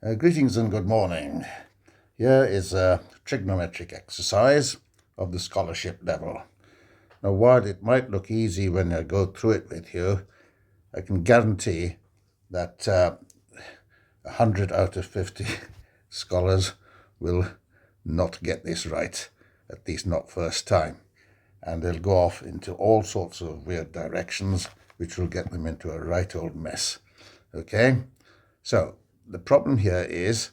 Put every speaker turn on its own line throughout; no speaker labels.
Greetings and good morning. Here is a trigonometric exercise of the scholarship level. Now, while it might look easy when I go through it with you, I can guarantee that 100 out of 50 scholars will not get this right, at least not first time. And they'll go off into all sorts of weird directions, which will get them into a right old mess. Okay? So, the problem here is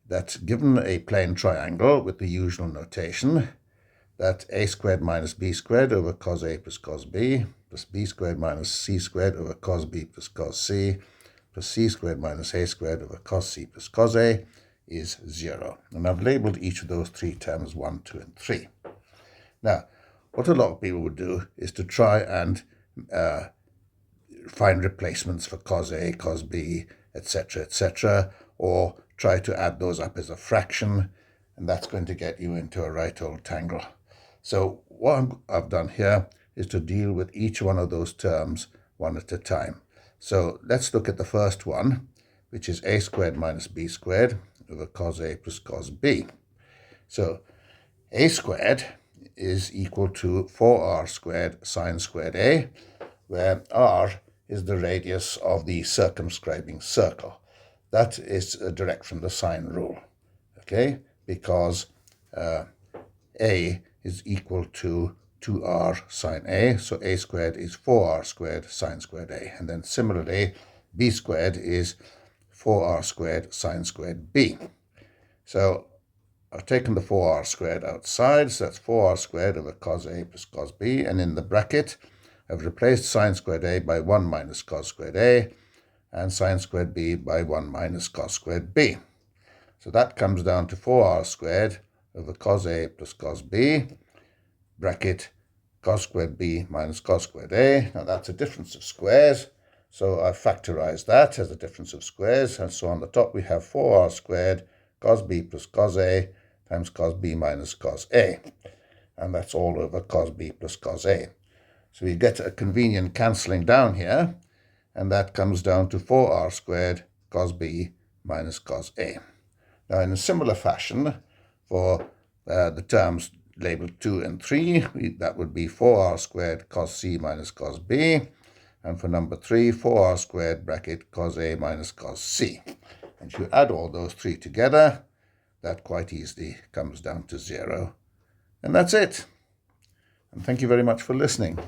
that given a plane triangle with the usual notation, that a squared minus b squared over cos a plus cos b squared minus c squared over cos b plus cos c c squared minus a squared over cos c plus cos a is 0. And I've labelled each of those three terms 1, 2, and 3. Now, what a lot of people would do is to try and find replacements for cos a, cos b, etc., or try to add those up as a fraction, and that's going to get you into a right old tangle. So what I've done here is to deal with each one of those terms one at a time. So let's look at the first one, which is a squared minus b squared over cos a plus cos b. So a squared is equal to 4r squared sine squared a, where r is the radius of the circumscribing circle. That is direct from the sine rule, okay? Because a is equal to 2r sine a, so a squared is 4r squared sine squared a. And then similarly, b squared is 4r squared sine squared b. So I've taken the 4r squared outside, so that's 4r squared over cos a plus cos b, and in the bracket, I've replaced sine squared a by 1 minus cos squared a, and sine squared b by 1 minus cos squared b. So that comes down to 4r squared over cos a plus cos b, bracket cos squared b minus cos squared a. Now that's a difference of squares, so I've factorized that as a difference of squares, and so on the top we have 4r squared cos b plus cos a times cos b minus cos a, and that's all over cos b plus cos a. So we get a convenient cancelling down here, and that comes down to 4r squared cos b minus cos a. Now, in a similar fashion, for the terms labelled 2 and 3, that would be 4r squared cos c minus cos b, and for number 3, 4r squared bracket cos a minus cos c. And if you add all those three together, that quite easily comes down to 0. And that's it. And thank you very much for listening.